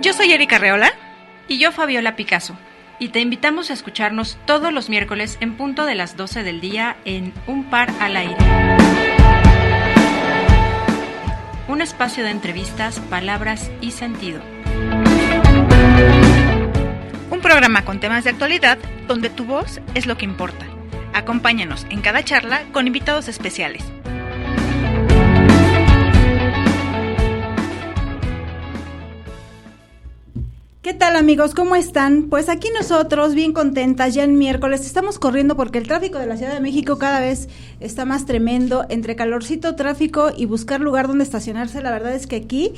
Yo soy Erika Reola. Y yo, Fabiola Picasso. Y te invitamos a escucharnos todos los miércoles en punto de las 12 del día en Un Par al Aire. Un espacio de entrevistas, palabras y sentido. Un programa con temas de actualidad donde tu voz es lo que importa. Acompáñanos en cada charla con invitados especiales. ¿Qué tal, amigos? ¿Cómo están? Pues aquí nosotros bien contentas, ya en miércoles estamos corriendo porque el tráfico de la Ciudad de México cada vez está más tremendo, entre calorcito, tráfico y buscar lugar donde estacionarse. La verdad es que aquí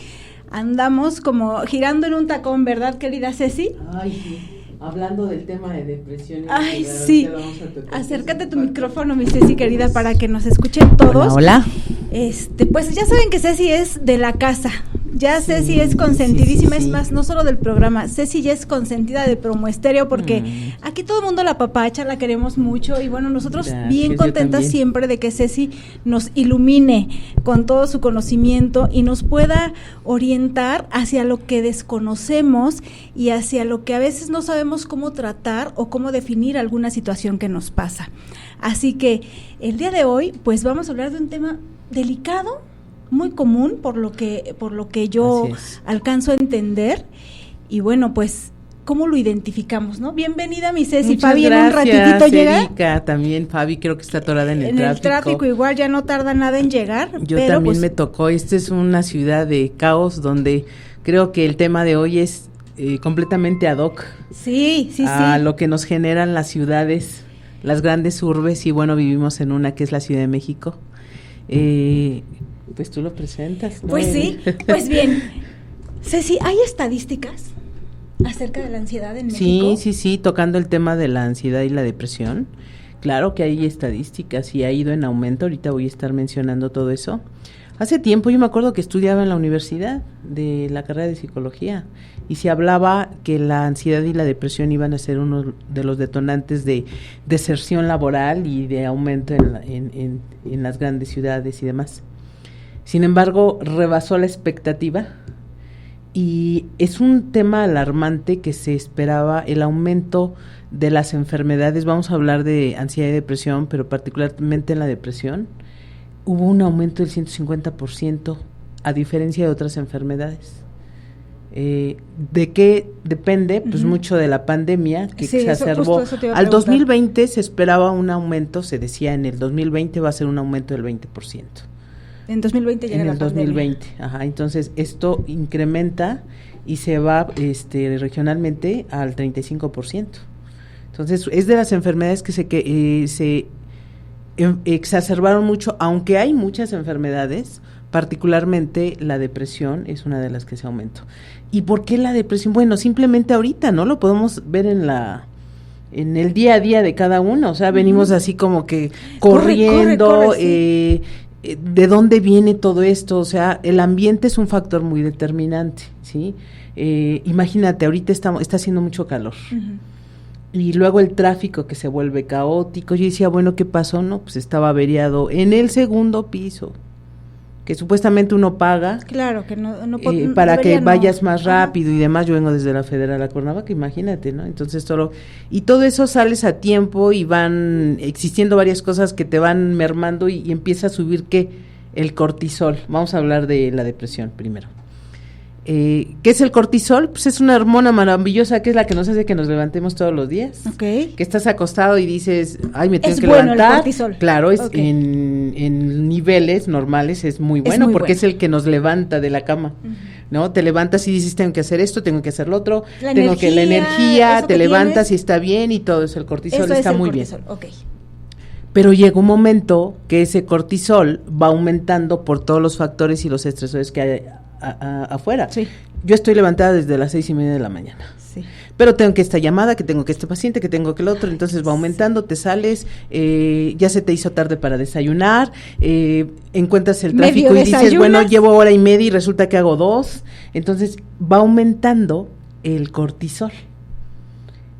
andamos como girando en un tacón, ¿verdad, querida Ceci? Ay, sí. Hablando del tema de depresión. Ay, sí. Acércate tu micrófono, mi Ceci querida, para que nos escuchen todos. Hola. Pues ya saben que Ceci es de la casa. Ya sí, Ceci es consentidísima, sí. Es más, no solo del programa, Ceci ya es consentida de Promo Estéreo porque aquí todo el mundo la apapacha, la queremos mucho y bueno, nosotros bien contentas siempre de que Ceci nos ilumine con todo su conocimiento y nos pueda orientar hacia lo que desconocemos y hacia lo que a veces no sabemos cómo tratar o cómo definir alguna situación que nos pasa. Así que el día de hoy, pues vamos a hablar de un tema delicado, muy común por lo que yo alcanzo a entender y bueno, pues ¿cómo lo identificamos, no? Bienvenida mi Ceci. Muchas Fabi gracias, en un ratitito llega. Erika, también Fabi creo que está atorada en el tráfico. En el tráfico igual ya no tarda nada en llegar. Yo pero también pues, me tocó, esta es una ciudad de caos donde creo que el tema de hoy es completamente ad hoc. Sí. A lo que nos generan las ciudades, las grandes urbes y bueno, vivimos en una que es la Ciudad de México. Pues tú lo presentas, ¿no? Pues sí, pues bien. Ceci, ¿hay estadísticas acerca de la ansiedad en México? Sí, tocando el tema de la ansiedad y la depresión. Claro que hay estadísticas y ha ido en aumento, ahorita voy a estar mencionando todo eso. Hace tiempo yo me acuerdo que estudiaba en la universidad de la carrera de psicología y se hablaba que la ansiedad y la depresión iban a ser uno de los detonantes de deserción laboral y de aumento en las grandes ciudades y demás. Sin embargo, rebasó la expectativa y es un tema alarmante que se esperaba el aumento de las enfermedades. Vamos a hablar de ansiedad y depresión, pero particularmente en la depresión. Hubo un aumento del 150%, a diferencia de otras enfermedades. ¿De qué depende? Pues mucho de la pandemia que exacerbó. Al 2020 se esperaba un aumento, se decía en el 2020 va a ser un aumento del 20%. En 2020 llega la pandemia. En el 2020, entonces esto incrementa y se va regionalmente al 35%. Entonces es de las enfermedades que se exacerbaron mucho, aunque hay muchas enfermedades, particularmente la depresión es una de las que se aumentó. ¿Y por qué la depresión? Bueno, simplemente ahorita, ¿no? Lo podemos ver en el día a día de cada uno, o sea, venimos así como que corriendo, corre, sí. ¿De dónde viene todo esto? O sea, el ambiente es un factor muy determinante, ¿sí? Imagínate, ahorita está haciendo mucho calor. Y luego el tráfico que se vuelve caótico. Yo decía, bueno, ¿qué pasó? No, pues estaba averiado en el segundo piso, que supuestamente uno paga. Claro, que no para que vayas más rápido y demás. Yo vengo desde la Federal a Cuernavaca, imagínate, ¿no? Entonces todo eso sales a tiempo y van existiendo varias cosas que te van mermando y empieza a subir el cortisol. Vamos a hablar de la depresión primero. ¿Qué es el cortisol? Pues es una hormona maravillosa que es la que nos hace que nos levantemos todos los días. Okay. Que estás acostado y dices, ay, me tengo que levantar. El cortisol. Claro, en niveles normales es muy bueno porque es el que nos levanta de la cama, ¿no? Te levantas y dices, tengo que hacer esto, tengo que hacer lo otro, la energía, te levantas y está bien y todo eso, el cortisol eso está muy cortisol. Bien. Okay. Pero llega un momento que ese cortisol va aumentando por todos los factores y los estresores que hay afuera. Sí. Yo estoy levantada desde las 6:30 de la mañana. Sí. Pero tengo que esta llamada, que tengo que este paciente, que tengo que el otro, entonces va aumentando, te sales, ya se te hizo tarde para desayunar, encuentras el tráfico y dices, bueno, llevo hora y media y resulta que hago 2, entonces va aumentando el cortisol.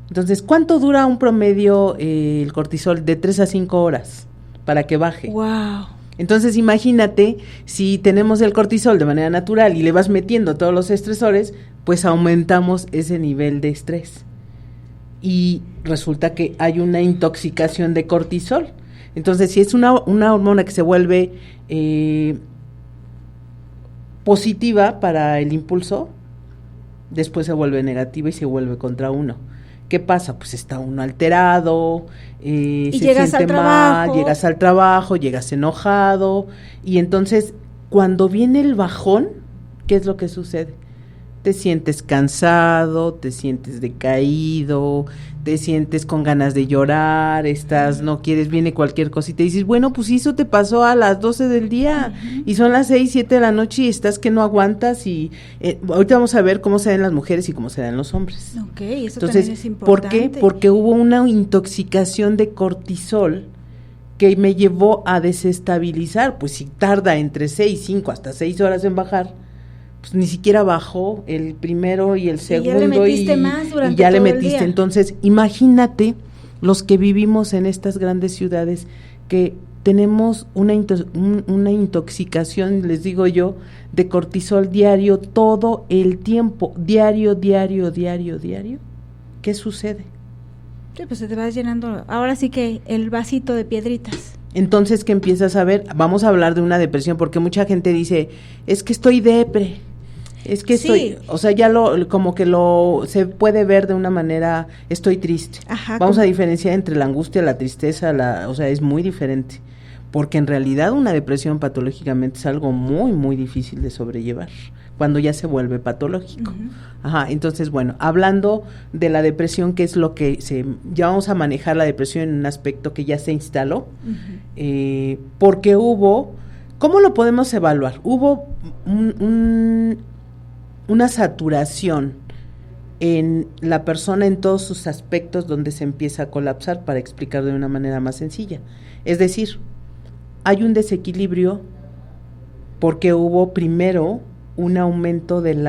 Entonces, ¿cuánto dura un promedio el cortisol? De 3 a 5 horas para que baje. ¡Wow! Entonces, imagínate, si tenemos el cortisol de manera natural y le vas metiendo todos los estresores, pues aumentamos ese nivel de estrés. Y resulta que hay una intoxicación de cortisol. Entonces, si es una hormona que se vuelve positiva para el impulso, después se vuelve negativa y se vuelve contra uno. ¿Qué pasa? Pues está uno alterado, se siente mal, llegas al trabajo, llegas enojado, y entonces cuando viene el bajón, ¿qué es lo que sucede? Te sientes cansado, te sientes decaído, te sientes con ganas de llorar, no quieres, viene cualquier cosa y te dices, bueno, pues eso te pasó a las 12 del día y son las 6, 7 de la noche y estás que no aguantas y ahorita vamos a ver cómo se dan las mujeres y cómo se dan los hombres. Ok, eso entonces, también es importante. ¿por qué? Porque hubo una intoxicación de cortisol que me llevó a desestabilizar, pues si tarda entre 6, 5 hasta 6 horas en bajar, pues ni siquiera bajó el primero y el segundo y ya le metiste más durante y ya todo le metiste. el día. Entonces, imagínate los que vivimos en estas grandes ciudades que tenemos una intoxicación, les digo yo, de cortisol diario todo el tiempo, diario. ¿Qué sucede? Sí, pues se te va llenando, ahora sí que el vasito de piedritas. Entonces, ¿qué empiezas a ver? Vamos a hablar de una depresión, porque mucha gente dice, es que estoy depre, es que estoy, o sea, ya se puede ver de una manera, estoy triste. Ajá, vamos a diferenciar entre la angustia, la tristeza, o sea, es muy diferente, porque en realidad una depresión patológicamente es algo muy, muy difícil de sobrellevar, cuando ya se vuelve patológico. Uh-huh. Ajá, entonces, bueno, hablando de la depresión, que es lo que ya vamos a manejar la depresión en un aspecto que ya se instaló, porque ¿cómo lo podemos evaluar? Hubo una saturación en la persona en todos sus aspectos donde se empieza a colapsar, para explicar de una manera más sencilla. Es decir, hay un desequilibrio porque hubo primero un aumento del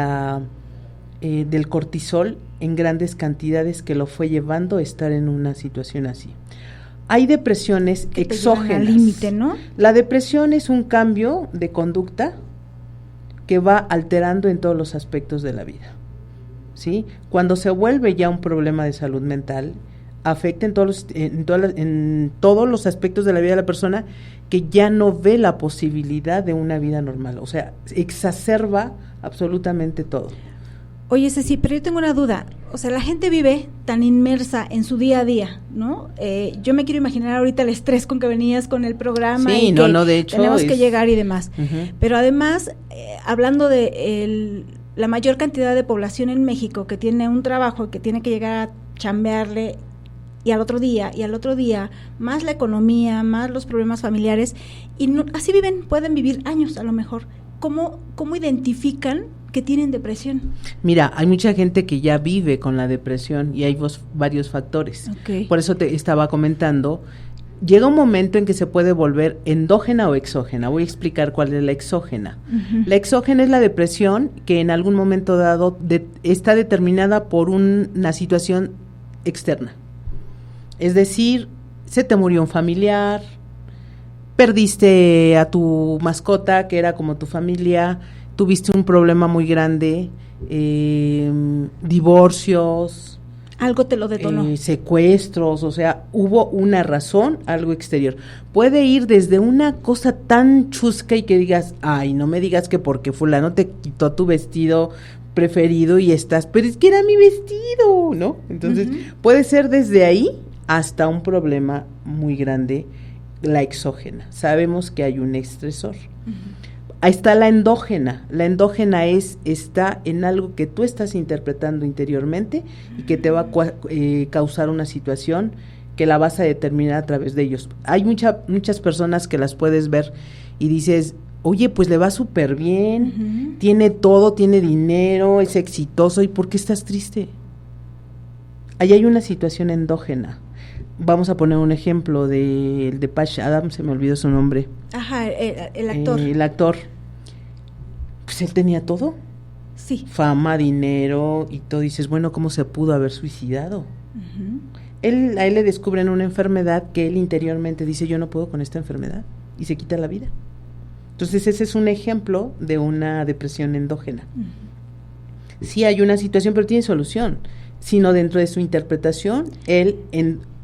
cortisol en grandes cantidades que lo fue llevando a estar en una situación así. Hay depresiones exógenas. Al límite, ¿no? La depresión es un cambio de conducta que va alterando en todos los aspectos de la vida, ¿sí? Cuando se vuelve ya un problema de salud mental, afecta en todos los aspectos de la vida de la persona, que ya no ve la posibilidad de una vida normal, o sea, exacerba absolutamente todo. Oye, Ceci, pero yo tengo una duda, o sea, la gente vive tan inmersa en su día a día, ¿no? Yo me quiero imaginar ahorita el estrés con que venías con el programa, sí, y de hecho tenemos que llegar y demás, uh-huh. Pero además, hablando de la mayor cantidad de población en México que tiene un trabajo, que tiene que llegar a chambearle, y al otro día, más la economía, más los problemas familiares, y no, así pueden vivir años a lo mejor. ¿Cómo identifican que tienen depresión? Mira, hay mucha gente que ya vive con la depresión y hay varios factores. Okay. Por eso te estaba comentando, llega un momento en que se puede volver endógena o exógena. Voy a explicar cuál es la exógena. Uh-huh. La exógena es la depresión que en algún momento dado está determinada por una situación externa. Es decir, se te murió un familiar, perdiste a tu mascota, que era como tu familia, tuviste un problema muy grande, divorcios. Algo te lo detonó. Secuestros, o sea, hubo una razón, algo exterior. Puede ir desde una cosa tan chusca y que digas, ay, no me digas que porque fulano te quitó tu vestido preferido y pero es que era mi vestido, ¿no? Entonces, uh-huh. Puede ser desde ahí hasta un problema muy grande, la exógena. Sabemos que hay un estresor. Uh-huh. Ahí está la endógena. La endógena está en algo que tú estás interpretando interiormente y que te va a causar una situación que la vas a determinar a través de ellos. Hay muchas personas que las puedes ver y dices, oye, pues le va súper bien, uh-huh. Tiene todo, tiene dinero, es exitoso, ¿y por qué estás triste? Ahí hay una situación endógena. Vamos a poner un ejemplo de Patch Adams, se me olvidó su nombre. Ajá, el actor. El actor. Pues él tenía todo. Sí. Fama, dinero y todo. Dices, bueno, ¿cómo se pudo haber suicidado? Uh-huh. A él le descubren una enfermedad que él interiormente dice, yo no puedo con esta enfermedad, y se quita la vida. Entonces ese es un ejemplo de una depresión endógena. Uh-huh. sí hay una situación, pero tiene solución, sino dentro de su interpretación, él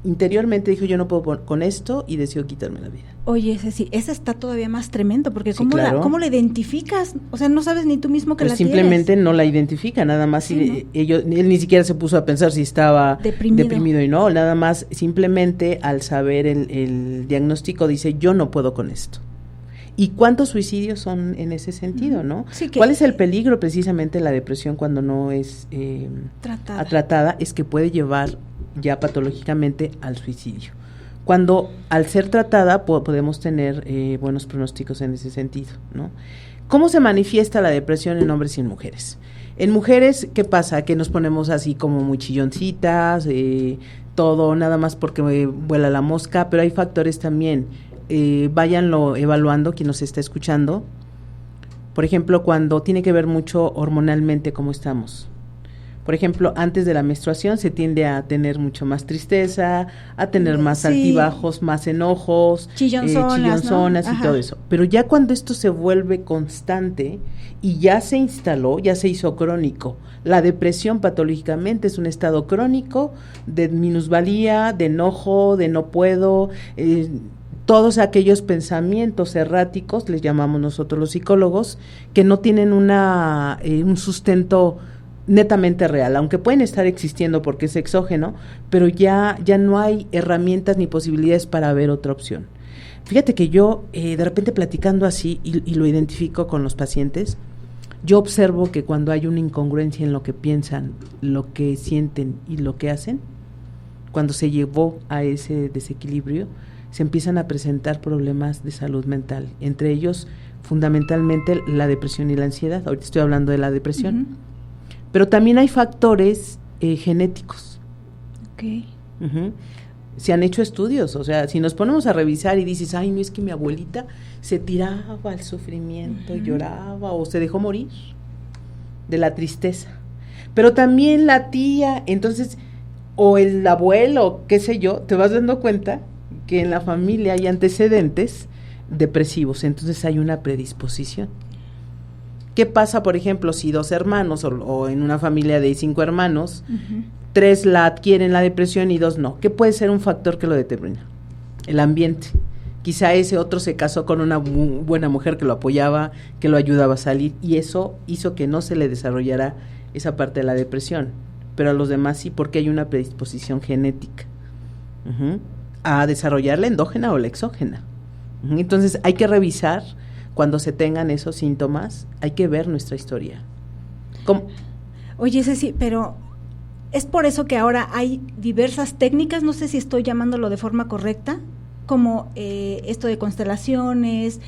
interiormente dijo, yo no puedo con esto, y decidió quitarme la vida. Oye, ese está todavía más tremendo, porque Sí, claro. ¿cómo la identificas? O sea, no sabes ni tú mismo que pues la simplemente tienes. no la identifica, nada más. Sí, Él ni siquiera se puso a pensar si estaba Deprimido. y no, nada más, simplemente al saber el diagnóstico dice, yo no puedo con esto. ¿Y cuántos suicidios son en ese sentido, no? Sí, que- ¿Cuál es el peligro precisamente de la depresión cuando no es tratada? Es que puede llevar ya patológicamente al suicidio. Cuando al ser tratada podemos tener buenos pronósticos en ese sentido, ¿no? ¿Cómo se manifiesta la depresión en hombres y en mujeres? En mujeres, ¿qué pasa? Que nos ponemos así como muy chilloncitas, todo nada más porque vuela la mosca, pero hay factores también. Váyanlo evaluando quien nos está escuchando. Por ejemplo, cuando tiene que ver mucho hormonalmente cómo estamos. Por ejemplo, antes de la menstruación se tiende a tener mucho más tristeza, a tener más Sí. altibajos, más enojos, Chillonzonas, ¿no? y Ajá. todo eso. Pero ya cuando esto se vuelve constante y ya se instaló, ya se hizo crónico. La depresión patológicamente es un estado crónico de minusvalía, de enojo, de no puedo, todos aquellos pensamientos erráticos, les llamamos nosotros los psicólogos, que no tienen un sustento netamente real, aunque pueden estar existiendo porque es exógeno, pero ya no hay herramientas ni posibilidades para ver otra opción. Fíjate que yo, de repente platicando así, y lo identifico con los pacientes, yo observo que cuando hay una incongruencia en lo que piensan, lo que sienten y lo que hacen, cuando se llevó a ese desequilibrio, se empiezan a presentar problemas de salud mental, entre ellos fundamentalmente la depresión y la ansiedad. Ahorita estoy hablando de la depresión. Ujú. Pero también hay factores genéticos. Ok. Uh-huh. Se han hecho estudios, o sea, si nos ponemos a revisar y dices, ay, no es que mi abuelita se tiraba al sufrimiento, Uh-huh. lloraba o se dejó morir de la tristeza. Pero también la tía, entonces, o el abuelo, qué sé yo, te vas dando cuenta que en la familia hay antecedentes depresivos, entonces hay una predisposición. ¿Qué pasa, por ejemplo, si 2 hermanos o en una familia de 5 hermanos, Ujú. 3 la adquieren la depresión y 2 no? ¿Qué puede ser un factor que lo determina? El ambiente. Quizá ese otro se casó con una buena mujer que lo apoyaba, que lo ayudaba a salir, y eso hizo que no se le desarrollara esa parte de la depresión, pero a los demás sí, porque hay una predisposición genética a desarrollar la endógena o la exógena. Entonces hay que revisar. Cuando se tengan esos síntomas, hay que ver nuestra historia. ¿Cómo? Oye, Ceci, pero es por eso que ahora hay diversas técnicas, no sé si estoy llamándolo de forma correcta, como esto de constelaciones.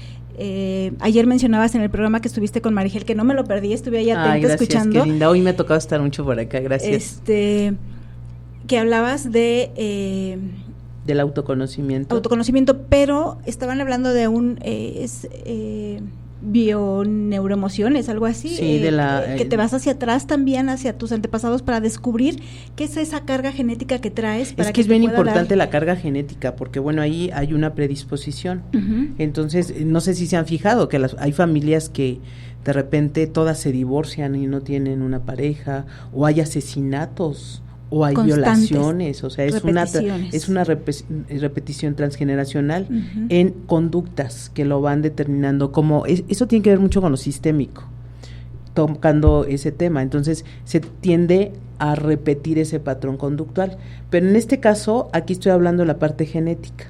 Ayer mencionabas en el programa que estuviste con Marigel, que no me lo perdí, estuve ahí atenta. Ay, gracias, escuchando. Qué linda, hoy me ha tocado estar mucho por acá, gracias. Que hablabas de del autoconocimiento, pero estaban hablando de un bioneuroemociones, algo así, sí, que te vas hacia atrás también, hacia tus antepasados para descubrir qué es esa carga genética que traes. Para es que es bien importante dar... la carga genética, porque bueno, ahí hay una predisposición. Uh-huh. Entonces, no sé si se han fijado que hay familias que de repente todas se divorcian y no tienen una pareja, o hay asesinatos, o hay violaciones, o sea, es una repetición transgeneracional en conductas que lo van determinando, como eso tiene que ver mucho con lo sistémico, tocando ese tema, entonces se tiende a repetir ese patrón conductual, pero en este caso, aquí estoy hablando de la parte genética,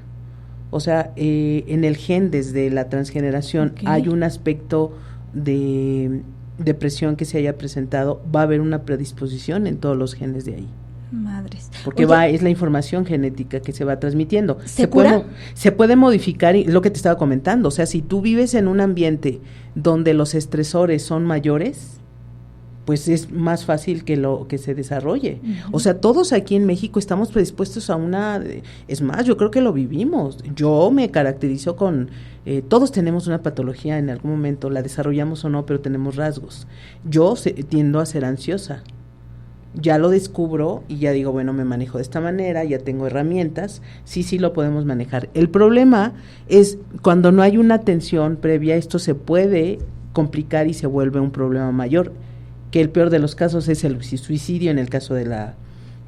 o sea, en el gen desde la transgeneración hay un aspecto de depresión que se haya presentado, va a haber una predisposición en todos los genes de ahí. Madres. Porque es la información genética que se va transmitiendo. ¿Se cura? Se puede modificar, lo que te estaba comentando, o sea, si tú vives en un ambiente donde los estresores son mayores, pues es más fácil que se desarrolle. Uh-huh. O sea, todos aquí en México estamos predispuestos a es más, yo creo que lo vivimos. Yo me caracterizo con, todos tenemos una patología en algún momento, la desarrollamos o no, pero tenemos rasgos. Yo tiendo a ser ansiosa. Ya lo descubro y ya digo, bueno, me manejo de esta manera, ya tengo herramientas, sí lo podemos manejar. El problema es cuando no hay una atención previa, esto se puede complicar y se vuelve un problema mayor. que el peor de los casos es el suicidio en el caso de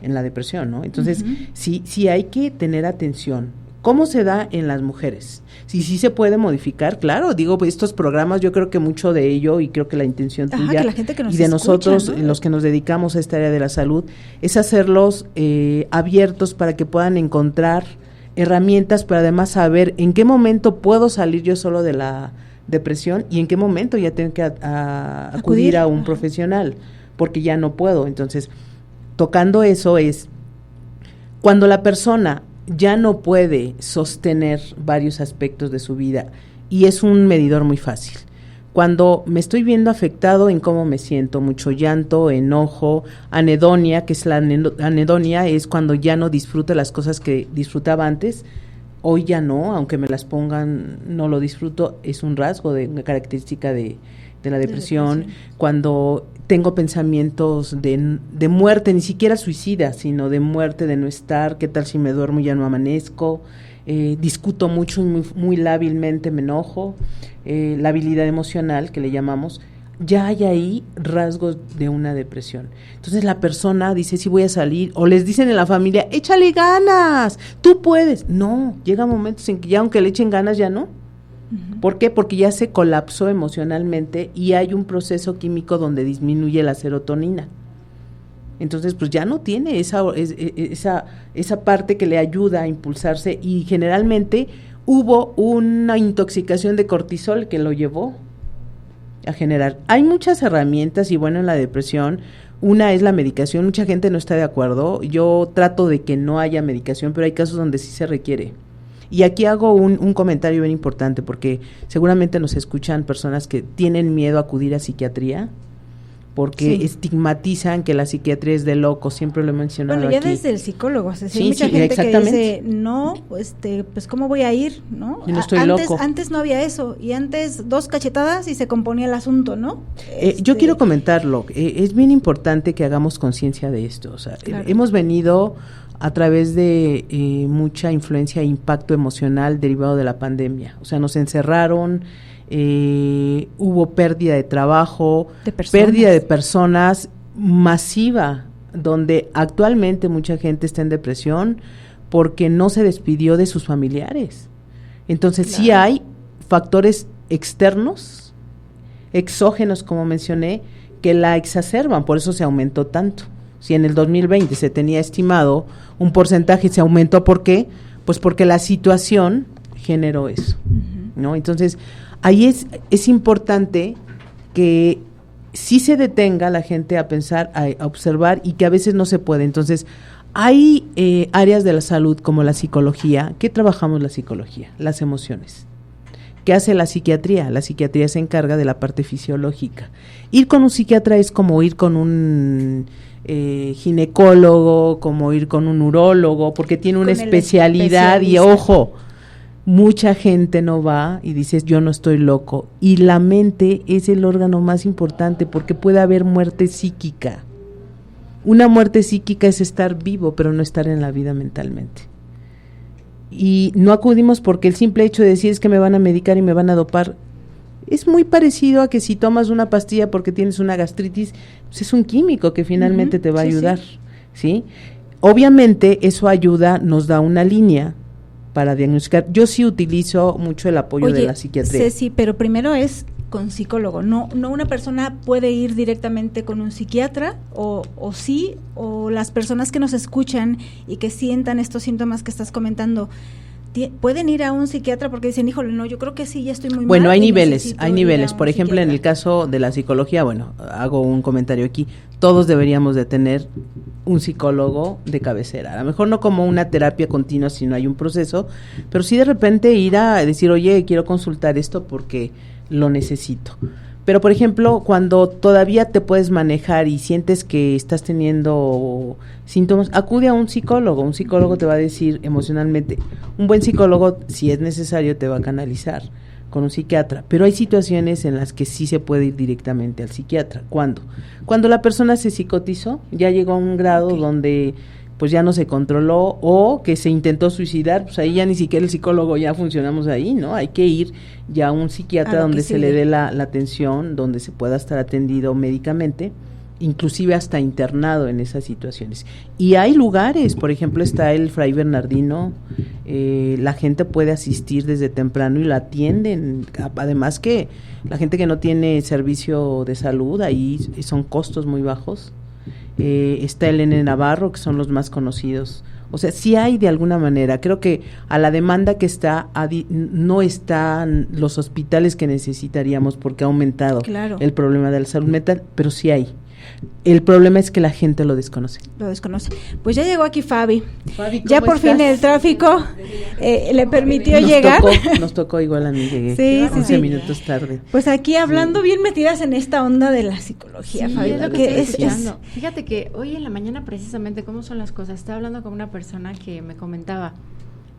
en la depresión, ¿no? Entonces, sí hay que tener atención. ¿Cómo se da en las mujeres? Sí se puede modificar, claro, digo, pues estos programas, yo creo que mucho de ello, y creo que la intención tuya que la gente que nos y de escucha, nosotros, ¿no? los que nos dedicamos a esta área de la salud, es hacerlos abiertos para que puedan encontrar herramientas, pero además saber en qué momento puedo salir yo solo de la depresión y en qué momento ya tengo que acudir a un profesional, porque ya no puedo. Entonces, tocando eso es, cuando la persona ya no puede sostener varios aspectos de su vida, y es un medidor muy fácil. Cuando me estoy viendo afectado en cómo me siento, mucho llanto, enojo, anedonia, que es la anedonia, es cuando ya no disfruto las cosas que disfrutaba antes, hoy ya no, aunque me las pongan, no lo disfruto, es un rasgo, de una característica de la depresión. Cuando tengo pensamientos de muerte, ni siquiera suicida, sino de muerte, de no estar, qué tal si me duermo y ya no amanezco, discuto mucho y muy lábilmente me enojo, la habilidad emocional que le llamamos, ya hay ahí rasgos de una depresión. Entonces la persona dice, sí voy a salir, o les dicen en la familia, échale ganas, tú puedes. No, llega momentos en que ya aunque le echen ganas ya no. ¿Por qué? Porque ya se colapsó emocionalmente y hay un proceso químico donde disminuye la serotonina. Entonces, pues ya no tiene esa parte que le ayuda a impulsarse, y generalmente hubo una intoxicación de cortisol que lo llevó a generar. Hay muchas herramientas y bueno, en la depresión, una es la medicación. Mucha gente no está de acuerdo. Yo trato de que no haya medicación, pero hay casos donde sí se requiere. Y aquí hago un comentario bien importante, porque seguramente nos escuchan personas que tienen miedo a acudir a psiquiatría, porque estigmatizan que la psiquiatría es de locos, siempre lo he mencionado aquí. Bueno, ya desde el psicólogo, o sea, hay mucha gente que dice, no, pues ¿cómo voy a ir? ¿No? Yo no estoy loco. Antes no había eso, y antes 2 cachetadas y se componía el asunto, ¿no? Yo quiero comentarlo, es bien importante que hagamos conciencia de esto, o sea, claro. Hemos venido a través de mucha influencia e impacto emocional derivado de la pandemia, o sea, nos encerraron, hubo pérdida de trabajo, pérdida de personas masiva, donde actualmente mucha gente está en depresión porque no se despidió de sus familiares. Entonces sí hay factores externos, exógenos, como mencioné, que la exacerban, por eso se aumentó tanto. Si en el 2020 se tenía estimado un porcentaje, se aumentó, ¿por qué? Pues porque la situación generó eso, ¿no? Entonces, ahí es importante que sí se detenga la gente a pensar, a observar, y que a veces no se puede. Entonces, hay áreas de la salud como la psicología. ¿Qué trabajamos la psicología? Las emociones. ¿Qué hace la psiquiatría? La psiquiatría se encarga de la parte fisiológica. Ir con un psiquiatra es como ir con un ginecólogo, como ir con un urólogo, porque tiene una especialidad, y ojo, mucha gente no va y dices, yo no estoy loco, y la mente es el órgano más importante, porque puede haber muerte psíquica. Una muerte psíquica es estar vivo, pero no estar en la vida mentalmente. Y no acudimos porque el simple hecho de decir es que me van a medicar y me van a dopar, es muy parecido a que si tomas una pastilla porque tienes una gastritis, pues es un químico que finalmente te va a ayudar, ¿sí? Obviamente eso ayuda, nos da una línea para diagnosticar. Yo sí utilizo mucho el apoyo de la psiquiatría. Ceci, pero primero es con psicólogo, no una persona puede ir directamente con un psiquiatra, o sí, o las personas que nos escuchan y que sientan estos síntomas que estás comentando, pueden ir a un psiquiatra porque dicen, híjole, no, yo creo que sí, ya estoy muy mal. Bueno, hay niveles. Por ejemplo, en el caso de la psicología, bueno, hago un comentario aquí, todos deberíamos de tener un psicólogo de cabecera, a lo mejor no como una terapia continua, sino hay un proceso, pero sí de repente ir a decir, oye, quiero consultar esto porque lo necesito. Pero, por ejemplo, cuando todavía te puedes manejar y sientes que estás teniendo síntomas, acude a un psicólogo. Un psicólogo te va a decir emocionalmente. Un buen psicólogo, si es necesario, te va a canalizar con un psiquiatra. Pero hay situaciones en las que sí se puede ir directamente al psiquiatra. ¿Cuándo? Cuando la persona se psicotizó, ya llegó a un grado donde pues ya no se controló, o que se intentó suicidar, pues ahí ya ni siquiera el psicólogo ya funcionamos ahí, ¿no? Hay que ir ya a un psiquiatra donde se le dé la atención, donde se pueda estar atendido médicamente, inclusive hasta internado en esas situaciones. Y hay lugares, por ejemplo está el Fray Bernardino, la gente puede asistir desde temprano y la atienden, además que la gente que no tiene servicio de salud, ahí son costos muy bajos. Está el N. Navarro, que son los más conocidos. O sea, sí hay de alguna manera. Creo que a la demanda que está, no están los hospitales que necesitaríamos porque ha aumentado el problema de la salud mental, pero sí hay. El problema es que la gente lo desconoce. Pues ya llegó aquí Fabi ya por estás? fin el tráfico le permitió llegar. Nos tocó igual a mí, llegué sí, 11 minutos tarde. Pues aquí hablando bien metidas en esta onda de la psicología, sí, Fabi. Es lo que estoy escuchando. Fíjate que hoy en la mañana precisamente cómo son las cosas, estaba hablando con una persona que me comentaba,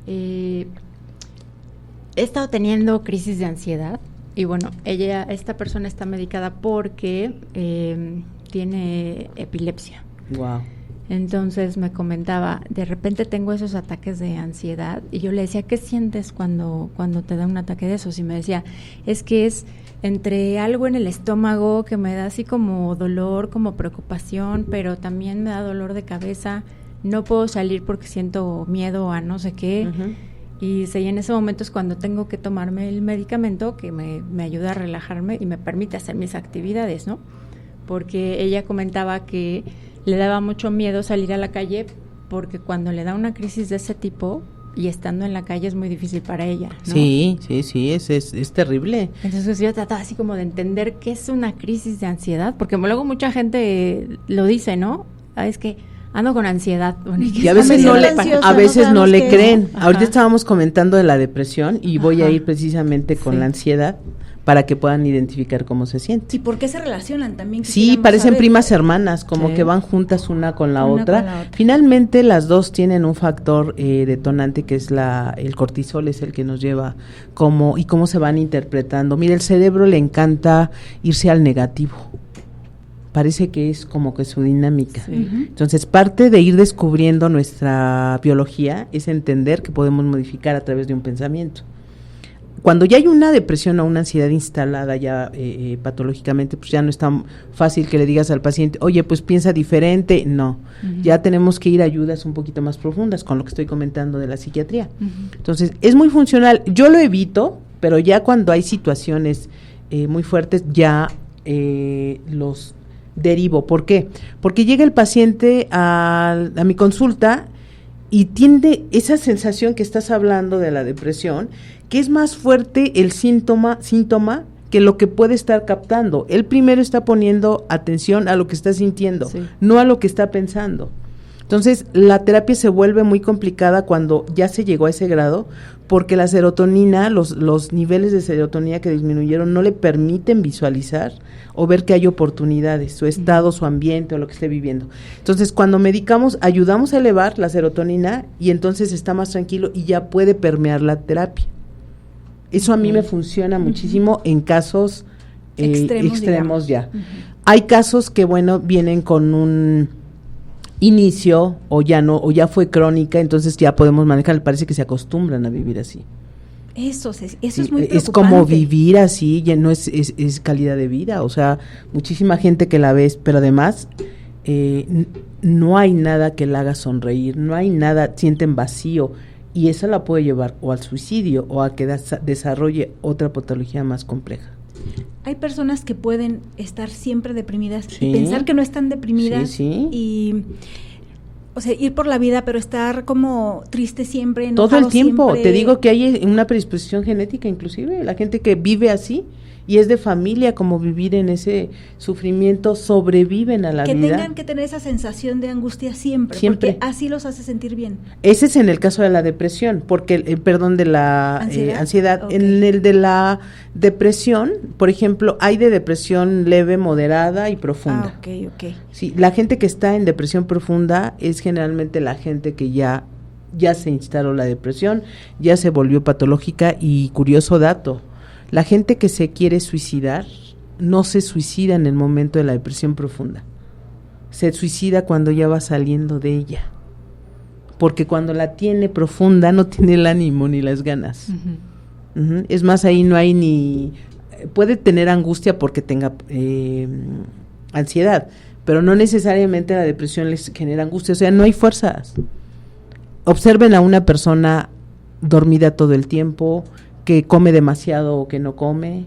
he estado teniendo crisis de ansiedad y bueno, esta persona está medicada porque tiene epilepsia. Wow. Entonces me comentaba, de repente tengo esos ataques de ansiedad y yo le decía, ¿qué sientes cuando te da un ataque de esos? Y me decía, es que es entre algo en el estómago que me da así como dolor, como preocupación, pero también me da dolor de cabeza, no puedo salir porque siento miedo a no sé qué. Y en ese momento es cuando tengo que tomarme el medicamento que me ayuda a relajarme y me permite hacer mis actividades, ¿no? Porque ella comentaba que le daba mucho miedo salir a la calle porque cuando le da una crisis de ese tipo y estando en la calle es muy difícil para ella, ¿no? Sí, es terrible. Entonces yo trataba así como de entender qué es una crisis de ansiedad, porque luego mucha gente lo dice, ¿no? Es que ando con ansiedad. Y a veces no le creen. Ahorita estábamos comentando de la depresión y voy a ir precisamente con la ansiedad para que puedan identificar cómo se siente. ¿Y por qué se relacionan también? Sí, parecen primas hermanas, como que van juntas una con la otra. Finalmente las dos tienen un factor detonante que es el cortisol, es el que nos lleva cómo se van interpretando. Mira, el cerebro le encanta irse al negativo. Parece que es como que su dinámica. Sí. Entonces, parte de ir descubriendo nuestra biología es entender que podemos modificar a través de un pensamiento. Cuando ya hay una depresión o una ansiedad instalada ya patológicamente, pues ya no es tan fácil que le digas al paciente, oye, pues piensa diferente. No, ya tenemos que ir a ayudas un poquito más profundas con lo que estoy comentando de la psiquiatría. Entonces, es muy funcional. Yo lo evito, pero ya cuando hay situaciones muy fuertes, ya los derivo. ¿Por qué? Porque llega el paciente a mi consulta y tiene esa sensación que estás hablando de la depresión, que es más fuerte el síntoma que lo que puede estar captando. Él primero está poniendo atención a lo que está sintiendo, no a lo que está pensando. Entonces, la terapia se vuelve muy complicada cuando ya se llegó a ese grado, porque la serotonina, los niveles de serotonina que disminuyeron no le permiten visualizar o ver que hay oportunidades, su estado, su ambiente o lo que esté viviendo. Entonces, cuando medicamos, ayudamos a elevar la serotonina y entonces está más tranquilo y ya puede permear la terapia. Eso a mí me funciona muchísimo en casos extremos ya. Hay casos que, vienen con un inicio o ya fue crónica, entonces ya podemos manejar, parece que se acostumbran a vivir así. Eso es muy preocupante. Es como vivir así, ya no es calidad de vida, o sea, muchísima gente que la ves, pero además no hay nada que la haga sonreír, no hay nada, sienten vacío, y eso la puede llevar o al suicidio o a que desarrolle otra patología más compleja. Hay personas que pueden estar siempre deprimidas y pensar que no están deprimidas y, o sea, ir por la vida pero estar como triste siempre, enojado todo el tiempo. Siempre. Te digo que hay una predisposición genética inclusive, la gente que vive así y es de familia, como vivir en ese sufrimiento, sobreviven a la vida. Que tengan que tener esa sensación de angustia siempre, porque así los hace sentir bien. Ese es en el caso de la depresión, porque de la ansiedad. Okay. En el de la depresión, por ejemplo, hay de depresión leve, moderada y profunda. Okay. Sí, la gente que está en depresión profunda es generalmente la gente que ya se instaló la depresión, ya se volvió patológica. Y curioso dato, la gente que se quiere suicidar no se suicida en el momento de la depresión profunda, se suicida cuando ya va saliendo de ella, porque cuando la tiene profunda no tiene el ánimo ni las ganas. Es más, ahí no hay puede tener angustia porque tenga ansiedad, pero no necesariamente la depresión les genera angustia, o sea, no hay fuerzas. Observen a una persona dormida todo el tiempo, que come demasiado o que no come,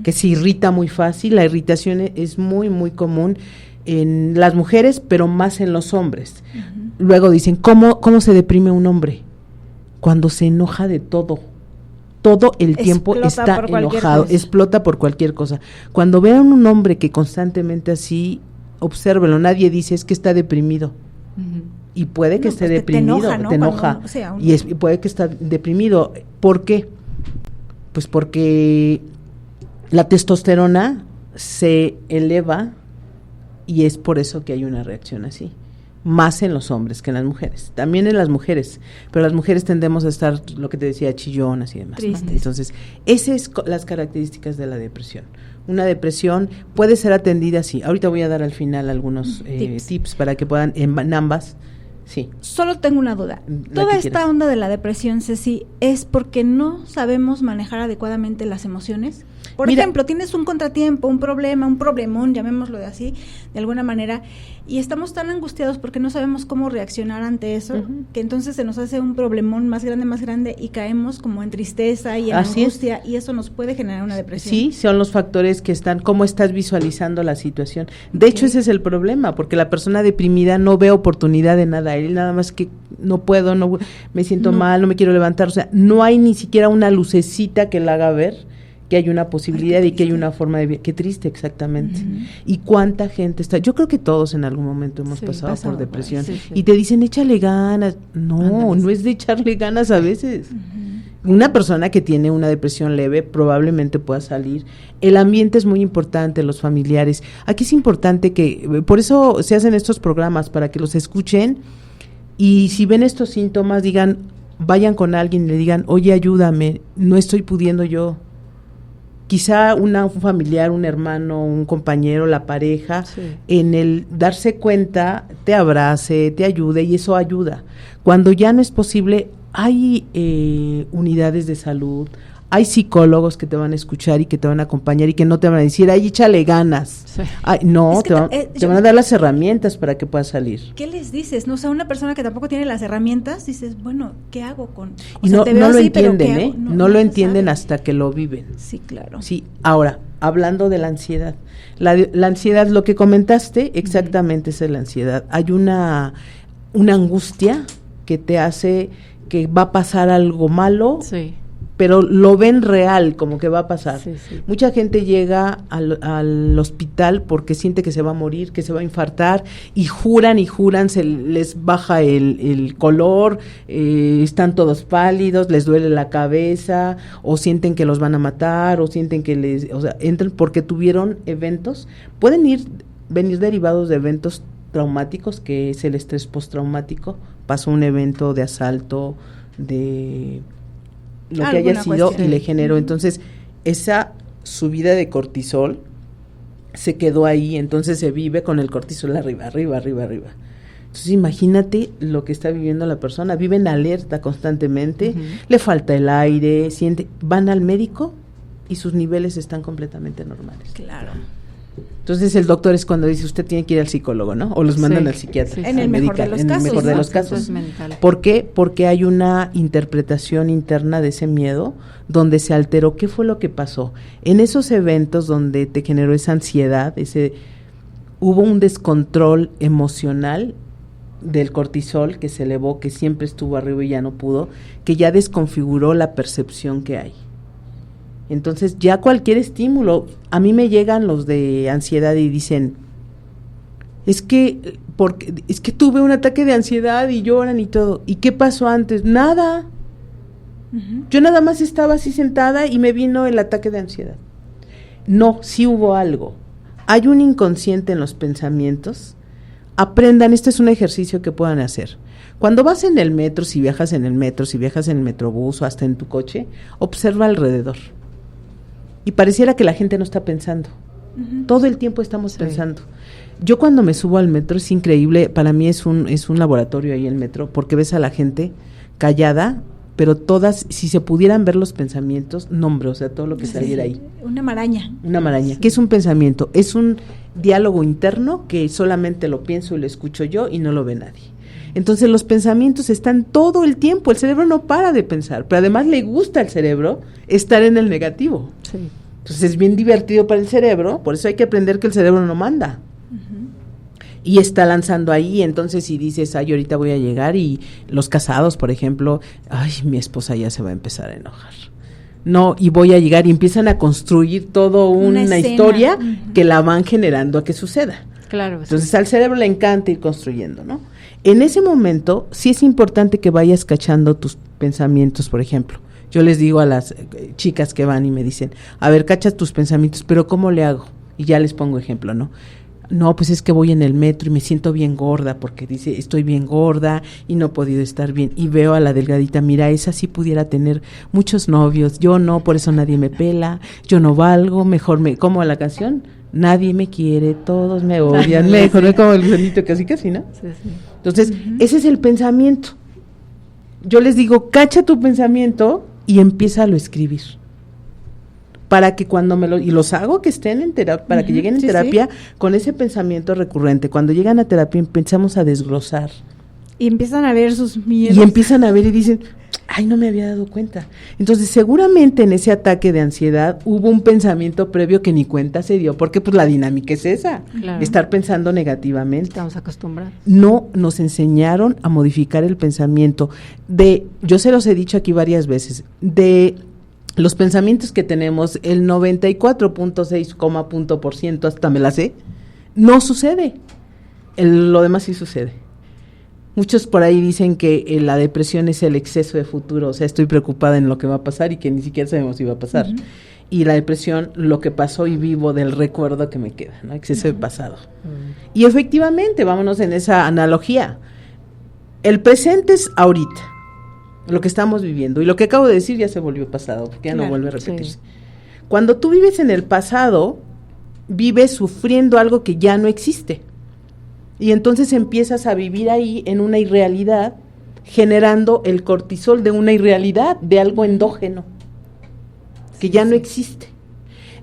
que se irrita muy fácil. La irritación es muy, muy común en las mujeres, pero más en los hombres. Luego dicen, ¿cómo se deprime un hombre? Cuando se enoja de todo. Todo el tiempo está enojado, explota por cualquier cosa. Cuando vean un hombre que constantemente así, obsérvelo, nadie dice es que está deprimido. Y puede que esté deprimido, te enoja, ¿no? O sea, y puede que esté deprimido. ¿Por qué? Pues porque la testosterona se eleva y es por eso que hay una reacción así. Más en los hombres que en las mujeres, también en las mujeres, pero las mujeres tendemos a estar, lo que te decía, chillonas y demás, ¿no? Entonces, esas es las características de la depresión. Una depresión puede ser atendida así. Ahorita voy a dar al final algunos tips para que puedan, en ambas. Sí. Solo tengo una duda. Toda esta onda de la depresión, Ceci, ¿es porque no sabemos manejar adecuadamente las emociones? Por ejemplo, tienes un contratiempo, un problema, un problemón, llamémoslo de así, de alguna manera, y estamos tan angustiados porque no sabemos cómo reaccionar ante eso, que entonces se nos hace un problemón más grande y caemos como en tristeza y en angustia, y eso nos puede generar una depresión. Sí, son los factores que están, cómo estás visualizando la situación. De hecho, ese es el problema, porque la persona deprimida no ve oportunidad de nada, él nada más que no puedo, no me siento mal, no me quiero levantar, o sea, no hay ni siquiera una lucecita que la haga ver que hay una posibilidad y que hay una forma de vida. Qué triste, exactamente. Y cuánta gente está, yo creo que todos en algún momento hemos pasado por depresión, y te dicen, échale ganas. No es de echarle ganas a veces. Una persona que tiene una depresión leve probablemente pueda salir. El ambiente es muy importante, los familiares. Aquí es importante que, por eso se hacen estos programas, para que los escuchen, y si ven estos síntomas, vayan con alguien y le digan, oye, ayúdame, no estoy pudiendo yo. Quizá un familiar, un hermano, un compañero, la pareja, en el darse cuenta, te abrace, te ayude, y eso ayuda. Cuando ya no es posible, hay unidades de salud, hay psicólogos que te van a escuchar y que te van a acompañar y que no te van a decir, ay, échale ganas. Ay, no, es que te van a dar las herramientas para que puedas salir. ¿Qué les dices? No, o sea, una persona que tampoco tiene las herramientas, dices, bueno, ¿qué hago con...? Y no lo entienden, no lo entienden hasta que lo viven. Sí, claro. Sí, ahora, hablando de la ansiedad. La ansiedad, lo que comentaste, exactamente es la ansiedad. Hay una angustia que te hace que va a pasar algo malo, pero lo ven real, como que va a pasar. Mucha gente llega al hospital porque siente que se va a morir, que se va a infartar, y juran, se les baja el color, están todos pálidos, les duele la cabeza, o sienten que los van a matar, o sienten que entran porque tuvieron eventos. Pueden venir derivados de eventos traumáticos, que es el estrés postraumático. Pasó un evento de asalto, de lo que haya sido, y le generó, entonces esa subida de cortisol se quedó ahí, entonces se vive con el cortisol arriba. Entonces imagínate lo que está viviendo la persona, vive en alerta constantemente, le falta el aire, van al médico y sus niveles están completamente normales. Claro. Entonces el doctor es cuando dice, usted tiene que ir al psicólogo, ¿no? O los mandan al psiquiatra. En el mejor de los casos. ¿Por qué? Porque hay una interpretación interna de ese miedo, donde se alteró. ¿Qué fue lo que pasó? En esos eventos donde te generó esa ansiedad, hubo un descontrol emocional del cortisol que se elevó, que siempre estuvo arriba y ya no pudo, que ya desconfiguró la percepción que hay. Entonces ya cualquier estímulo, a mí me llegan los de ansiedad y dicen, es que tuve un ataque de ansiedad y lloran y todo. ¿Y qué pasó antes? Nada. Yo nada más estaba así sentada y me vino el ataque de ansiedad. No, sí hubo algo. Hay un inconsciente en los pensamientos. Aprendan, este es un ejercicio que puedan hacer. Cuando vas en el metro, si viajas en el metrobús o hasta en tu coche, observa alrededor. Y pareciera que la gente no está pensando. Todo el tiempo estamos pensando. Yo cuando me subo al metro es increíble, para mí es un laboratorio ahí el metro, porque ves a la gente callada, pero todas, si se pudieran ver los pensamientos, o sea, todo lo que saliera ahí. Una maraña. ¿Qué es un pensamiento? Es diálogo interno que solamente lo pienso y lo escucho yo y no lo ve nadie. Entonces los pensamientos están todo el tiempo, el cerebro no para de pensar, pero además le gusta al cerebro estar en el negativo. Sí. Entonces es bien divertido para el cerebro, por eso hay que aprender que el cerebro no manda. Y está lanzando ahí, entonces si dices, ay, ahorita voy a llegar, y los casados, por ejemplo, ay, mi esposa ya se va a empezar a enojar. No, y voy a llegar, y empiezan a construir todo una historia que la van generando a que suceda. Claro. Entonces al cerebro le encanta ir construyendo, ¿no? En ese momento sí es importante que vayas cachando tus pensamientos, por ejemplo. Yo les digo a las chicas que van y me dicen, a ver, cachas tus pensamientos, pero ¿cómo le hago? Y ya les pongo ejemplo, ¿no? No, pues es que voy en el metro y me siento bien gorda, porque dice, estoy bien gorda y no he podido estar bien. Y veo a la delgadita, mira, esa sí pudiera tener muchos novios, yo no, por eso nadie me pela, yo no valgo, mejor me, como la canción, nadie me quiere, todos me odian, mejor me como el sonito, casi, ¿no? Sí. Entonces, ese es el pensamiento. Yo les digo, cacha tu pensamiento y empieza a lo escribir. Para que cuando y los hago que estén en terapia, para que lleguen en terapia con ese pensamiento recurrente. Cuando llegan a terapia empezamos a desglosar. Y empiezan a ver sus miedos. Y empiezan a ver y dicen, ay, no me había dado cuenta. Entonces, seguramente en ese ataque de ansiedad hubo un pensamiento previo que ni cuenta se dio, porque pues la dinámica es esa, estar pensando negativamente. Estamos acostumbrados. No nos enseñaron a modificar el pensamiento yo se los he dicho aquí varias veces, de los pensamientos que tenemos, el 94.6% hasta me la sé, no sucede. Lo demás sí sucede. Muchos por ahí dicen que la depresión es el exceso de futuro, o sea, estoy preocupada en lo que va a pasar y que ni siquiera sabemos si va a pasar. Y la depresión, lo que pasó y vivo del recuerdo que me queda, ¿no? Exceso de pasado. Y efectivamente, vámonos en esa analogía. El presente es ahorita, lo que estamos viviendo, y lo que acabo de decir ya se volvió pasado, porque ya no vuelve a repetirse. Sí. Cuando tú vives en el pasado, vives sufriendo algo que ya no existe, y entonces empiezas a vivir ahí en una irrealidad, generando el cortisol de una irrealidad, de algo endógeno, que ya no existe.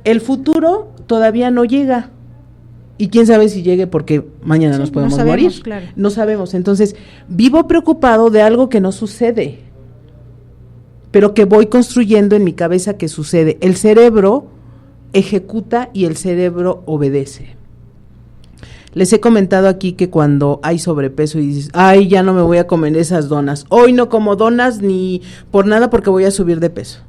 El futuro todavía no llega, y quién sabe si llegue, porque mañana nos podemos morir. Claro. No sabemos, entonces vivo preocupado de algo que no sucede, pero que voy construyendo en mi cabeza que sucede. El cerebro ejecuta y el cerebro obedece. Les he comentado aquí que cuando hay sobrepeso y dices, ay, ya no me voy a comer esas donas, hoy no como donas ni por nada porque voy a subir de peso.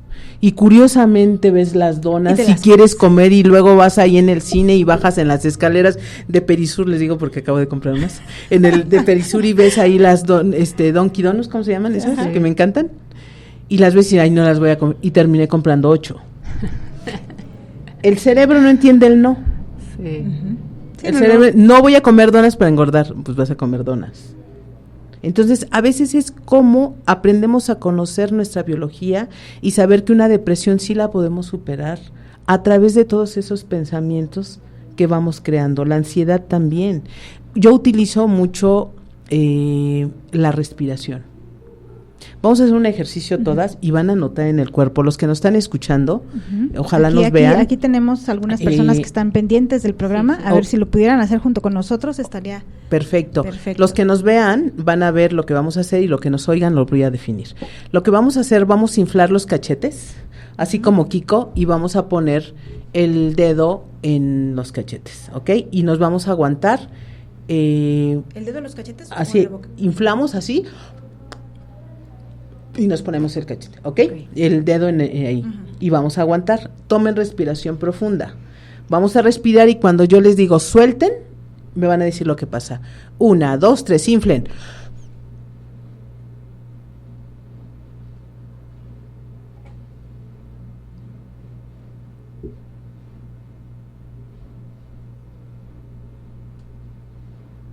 Y curiosamente ves las donas si quieres comer, y luego vas ahí en el cine y bajas en las escaleras de Perisur, les digo porque acabo de comprar unas, en el de Perisur, y ves ahí las Donkey Donuts, ¿cómo se llaman esas? Que me encantan. Y las ves y ay, no las voy a comer, y terminé comprando 8. El cerebro no entiende el no. Sí. El cerebro, no voy a comer donas para engordar, pues vas a comer donas. Entonces, a veces es como aprendemos a conocer nuestra biología y saber que una depresión sí la podemos superar a través de todos esos pensamientos que vamos creando. La ansiedad también. Yo utilizo mucho la respiración. Vamos a hacer un ejercicio todas y van a notar en el cuerpo. Los que nos están escuchando, ojalá nos vean. Aquí tenemos algunas personas que están pendientes del programa. A ver si lo pudieran hacer junto con nosotros, estaría perfecto. Los que nos vean van a ver lo que vamos a hacer, y lo que nos oigan lo voy a definir. Lo que vamos a hacer, vamos a inflar los cachetes, así como Kiko, y vamos a poner el dedo en los cachetes, ¿ok? Y nos vamos a aguantar. ¿El dedo en los cachetes? Así, inflamos así. Y nos ponemos el cachete, ¿ok? El dedo ahí. Y vamos a aguantar. Tomen respiración profunda. Vamos a respirar, y cuando yo les digo suelten, me van a decir lo que pasa. 1, 2, 3, inflen.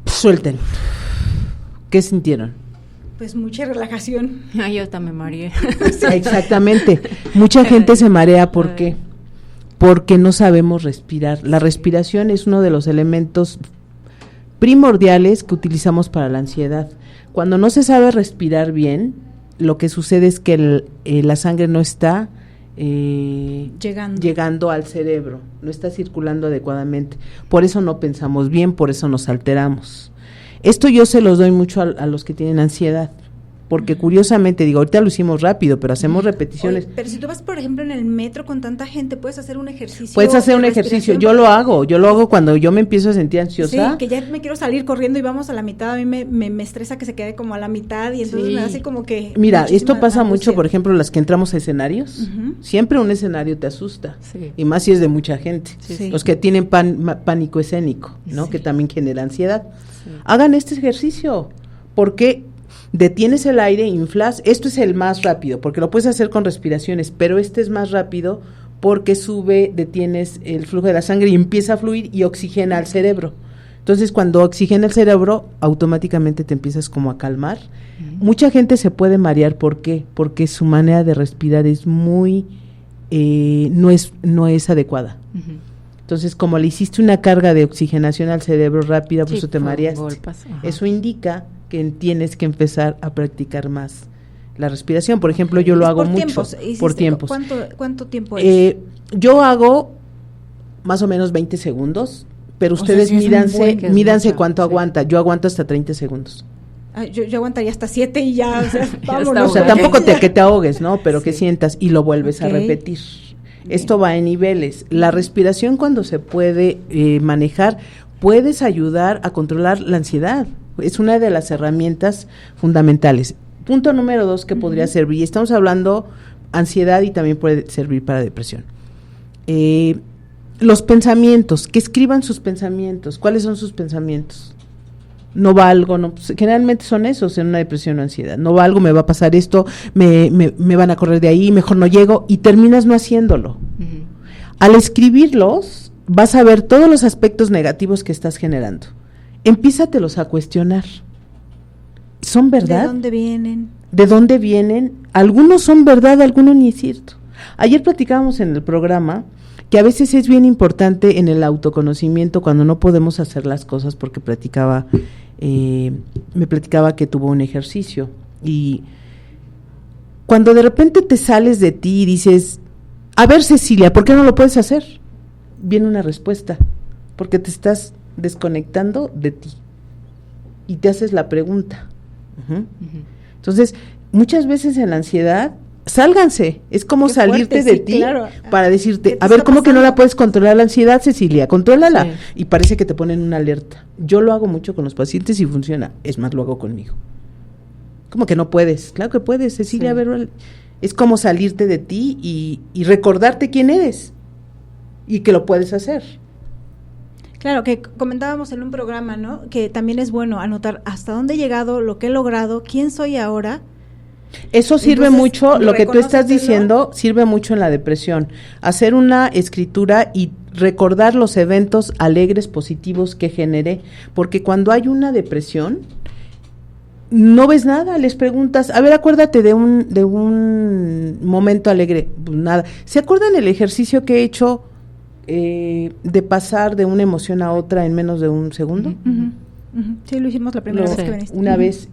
Suelten. ¿Qué sintieron? Pues mucha relajación. Ay, yo también me mareé. Exactamente. Mucha gente se marea, ¿por qué? Porque no sabemos respirar. La respiración es uno de los elementos primordiales que utilizamos para la ansiedad. Cuando no se sabe respirar bien, lo que sucede es que la sangre no está llegando al cerebro, no está circulando adecuadamente. Por eso no pensamos bien, por eso nos alteramos. Esto yo se los doy mucho a los que tienen ansiedad, porque curiosamente, digo, ahorita lo hicimos rápido, pero hacemos repeticiones. Oye, pero si tú vas, por ejemplo, en el metro con tanta gente, puedes hacer un ejercicio. Puedes hacer un ejercicio, yo lo hago cuando yo me empiezo a sentir ansiosa. Sí, que ya me quiero salir corriendo y vamos a la mitad, a mí me estresa que se quede como a la mitad y entonces me hace como que... Mira, esto pasa mucho, por ejemplo, las que entramos a escenarios, siempre un escenario te asusta, y más si es de mucha gente, los que tienen pánico escénico, ¿no? Que también genera ansiedad. Hagan este ejercicio, porque detienes el aire, inflas, esto es el más rápido, porque lo puedes hacer con respiraciones, pero este es más rápido porque detienes el flujo de la sangre y empieza a fluir y oxigena al cerebro. Entonces, cuando oxigena el cerebro, automáticamente te empiezas como a calmar. Mucha gente se puede marear, ¿por qué? Porque su manera de respirar es muy, no es adecuada. Entonces, como le hiciste una carga de oxigenación al cerebro rápida, por eso te mareaste. Eso indica que tienes que empezar a practicar más la respiración. Por ejemplo, yo lo hago mucho por tiempos. ¿Cuánto tiempo es? Yo hago más o menos 20 segundos, pero ustedes mídanse cuánto aguanta. Yo aguanto hasta 30 segundos. Yo aguantaría hasta 7 y ya, o sea, vámonos. O sea, tampoco que te ahogues, ¿no? Pero que sientas y lo vuelves a repetir. Esto va en niveles. La respiración, cuando se puede manejar, puedes ayudar a controlar la ansiedad. Es una de las herramientas fundamentales. Punto número 2 que podría servir, y estamos hablando ansiedad y también puede servir para depresión. Los pensamientos, que escriban sus pensamientos. ¿Cuáles son sus pensamientos? No valgo, no, pues, generalmente son esos en una depresión o ansiedad. No valgo, me va a pasar esto, me van a correr de ahí, mejor no llego, y terminas no haciéndolo. Al escribirlos, vas a ver todos los aspectos negativos que estás generando. Empiézatelos a cuestionar. ¿Son verdad? ¿De dónde vienen? ¿De dónde vienen? Algunos son verdad, algunos ni es cierto. Ayer platicábamos en el programa que a veces es bien importante en el autoconocimiento cuando no podemos hacer las cosas, porque me platicaba que tuvo un ejercicio, y cuando de repente te sales de ti y dices, a ver, Cecilia, ¿por qué no lo puedes hacer? Viene una respuesta, porque te estás desconectando de ti y te haces la pregunta. Entonces, muchas veces en la ansiedad, sálganse, es como salirte de ti, claro, para decirte, a ver, ¿cómo que no la puedes controlar la ansiedad, Cecilia? Contrólala. Sí. Y parece que te ponen una alerta. Yo lo hago mucho con los pacientes y funciona, es más, lo hago conmigo. ¿Cómo que no puedes? Claro que puedes, Cecilia, sí. A ver, es como salirte de ti y recordarte quién eres y que lo puedes hacer. Claro, que comentábamos en un programa, ¿no? Que también es bueno anotar hasta dónde he llegado, lo que he logrado, quién soy ahora. Eso sirve entonces, mucho, lo que tú estás diciendo sirve mucho en la depresión. Hacer una escritura y recordar los eventos alegres, positivos que generé, porque cuando hay una depresión no ves nada, les preguntas, a ver, acuérdate de un momento alegre, pues nada. ¿Se acuerdan el ejercicio que he hecho de pasar de una emoción a otra en menos de un segundo? Sí, lo hicimos la primera vez que viniste. Una vez.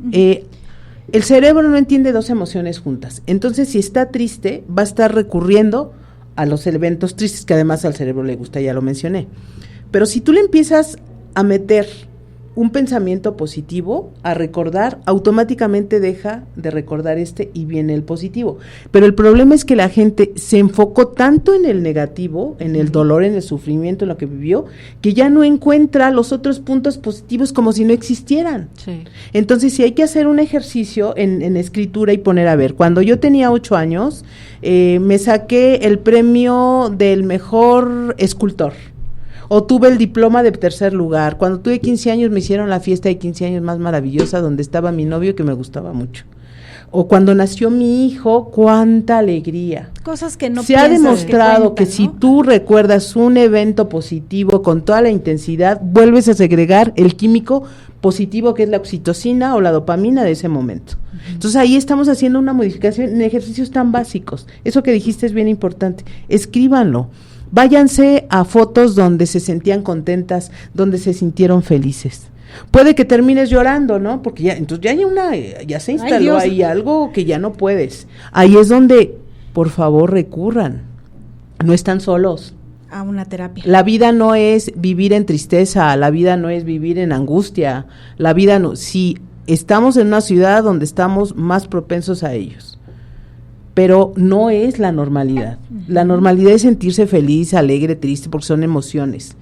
El cerebro no entiende dos emociones juntas. Entonces, si está triste, va a estar recurriendo a los eventos tristes, que además al cerebro le gusta, ya lo mencioné. Pero si tú le empiezas a meter un pensamiento positivo, a recordar, automáticamente deja de recordar y viene el positivo. Pero el problema es que la gente se enfocó tanto en el negativo, en el dolor, en el sufrimiento, en lo que vivió, que ya no encuentra los otros puntos positivos como si no existieran. Sí. Entonces, si hay que hacer un ejercicio en escritura y poner, a ver, cuando yo tenía 8 años, me saqué el premio del mejor escultor, o tuve el diploma de 3er lugar. Cuando tuve 15 años me hicieron la fiesta de 15 años más maravillosa, donde estaba mi novio, que me gustaba mucho. O cuando nació mi hijo, cuánta alegría. Cosas que no se ha demostrado que si tú recuerdas un evento positivo con toda la intensidad, vuelves a segregar el químico positivo, que es la oxitocina o la dopamina de ese momento. Entonces ahí estamos haciendo una modificación en ejercicios tan básicos. Eso que dijiste es bien importante. Escríbanlo. Váyanse a fotos donde se sentían contentas, donde se sintieron felices. Puede que termines llorando, ¿no? Porque entonces ya se instaló ahí algo que ya no puedes. Ahí es donde por favor recurran, no están solos. A una terapia. La vida no es vivir en tristeza, la vida no es vivir en angustia, la vida no, sí, estamos en una ciudad donde estamos más propensos a ellos, pero no es la normalidad. La normalidad es sentirse feliz, alegre, triste, porque son emociones.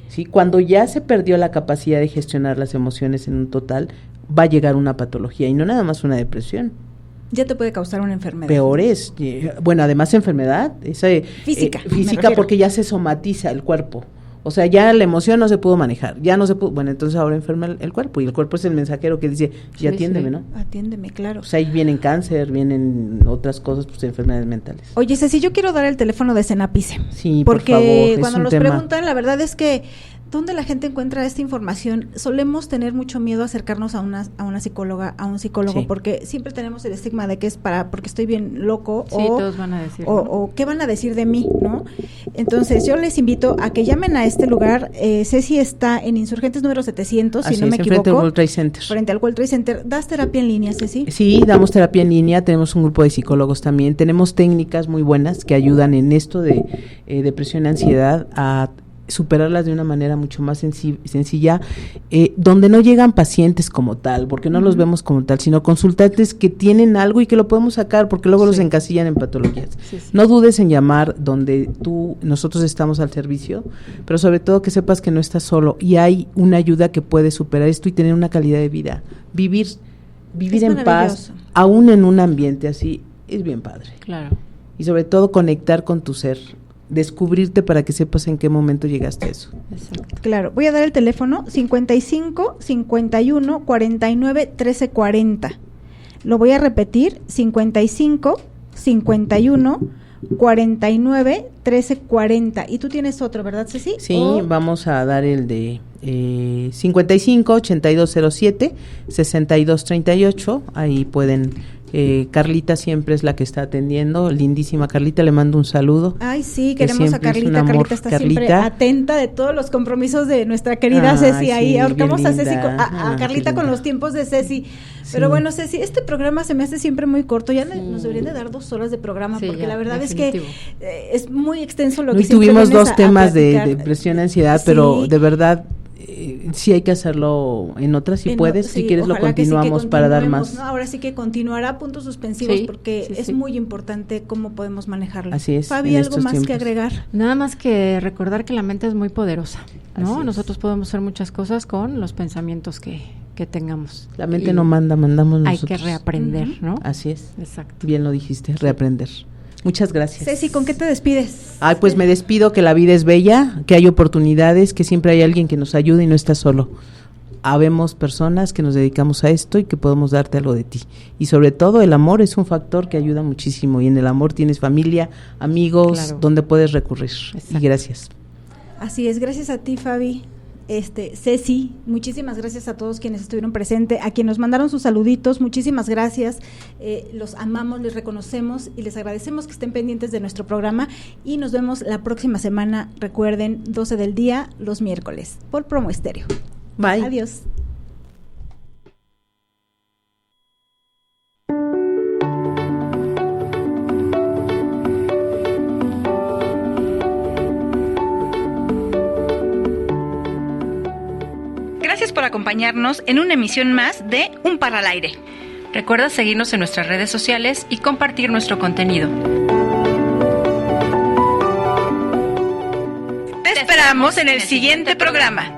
¿Sí? Cuando ya se perdió la capacidad de gestionar las emociones en un total, va a llegar una patología, y no nada más una depresión. Ya te puede causar una enfermedad. Peor es, bueno, además enfermedad, esa, física porque ya se somatiza el cuerpo. O sea, ya la emoción no se pudo manejar, ya no se pudo, bueno, entonces ahora enferma el cuerpo, y el cuerpo es el mensajero que dice, ya atiéndeme, ¿no? Atiéndeme, claro. O sea, ahí vienen cáncer, vienen otras cosas, pues enfermedades mentales. Oye, Ceci, yo quiero dar el teléfono de Cenapice. Sí, porque por favor, cuando nos preguntan, la verdad es que ¿dónde la gente encuentra esta información? Solemos tener mucho miedo a acercarnos a una psicóloga, a un psicólogo, porque siempre tenemos el estigma de que es porque estoy bien loco, todos van a decir, o qué van a decir de mí, ¿no? Entonces yo les invito a que llamen a este lugar. Ceci está en Insurgentes número 700, si no me equivoco. Frente al World Trade Center. Frente al World Trade Center. ¿Das terapia en línea, Ceci? Sí, damos terapia en línea, tenemos un grupo de psicólogos también, tenemos técnicas muy buenas que ayudan en esto de depresión y ansiedad a superarlas de una manera mucho más sencilla, donde no llegan pacientes como tal, porque no los vemos como tal, sino consultantes que tienen algo y que lo podemos sacar, porque luego los encasillan en patologías. No dudes en llamar donde nosotros estamos al servicio, pero sobre todo que sepas que no estás solo y hay una ayuda que puede superar esto y tener una calidad de vida. Vivir en paz, aún en un ambiente así, es bien padre. Claro. Y sobre todo conectar con tu ser, descubrirte para que sepas en qué momento llegaste a eso. Exacto. Claro, voy a dar el teléfono 55 51 49 13 40. Lo voy a repetir, 55 51 49 13 40. Y tú tienes otro, ¿verdad, Ceci? Sí, vamos a dar el de 55 8207 6238. Ahí pueden. Carlita siempre es la que está atendiendo, lindísima Carlita, le mando un saludo. Ay, sí, queremos a Carlita. Carlita está siempre atenta de todos los compromisos de nuestra querida Ceci. Sí, ahí ahorcamos a Ceci, a Carlita con los tiempos de Ceci. Pero bueno, Ceci, este programa se me hace siempre muy corto. Ya nos deberían de dar 2 horas de programa, porque la verdad definitivo. Es que es muy extenso lo que siempre tuvimos 2 temas de depresión y ansiedad, pero de verdad sí hay que hacerlo en otras, si puedes, si quieres lo continuamos para dar más. ¿No? Ahora sí que continuará puntos suspensivos, porque es muy importante cómo podemos manejarlo. Así es. Fabi, ¿algo más que agregar? Nada más que recordar que la mente es muy poderosa, ¿no? Así nosotros podemos hacer muchas cosas con los pensamientos que tengamos. La mente no manda, mandamos nosotros. Hay que reaprender, ¿no? Así es. Exacto. Bien lo dijiste, reaprender. Muchas gracias. Ceci, ¿con qué te despides? Ay, pues me despido, que la vida es bella, que hay oportunidades, que siempre hay alguien que nos ayude y no estás solo. Habemos personas que nos dedicamos a esto y que podemos darte algo de ti. Y sobre todo el amor es un factor que ayuda muchísimo, y en el amor tienes familia, amigos, donde puedes recurrir. Exacto. Y gracias. Así es, gracias a ti, Fabi. Ceci, muchísimas gracias a todos quienes estuvieron presentes, a quienes nos mandaron sus saluditos, muchísimas gracias, los amamos, les reconocemos y les agradecemos que estén pendientes de nuestro programa, y nos vemos la próxima semana, recuerden, 12 del día, los miércoles, por Promo Estéreo. Bye. Adiós. Gracias por acompañarnos en una emisión más de Un Par al Aire. Recuerda seguirnos en nuestras redes sociales y compartir nuestro contenido. Te esperamos en el siguiente programa.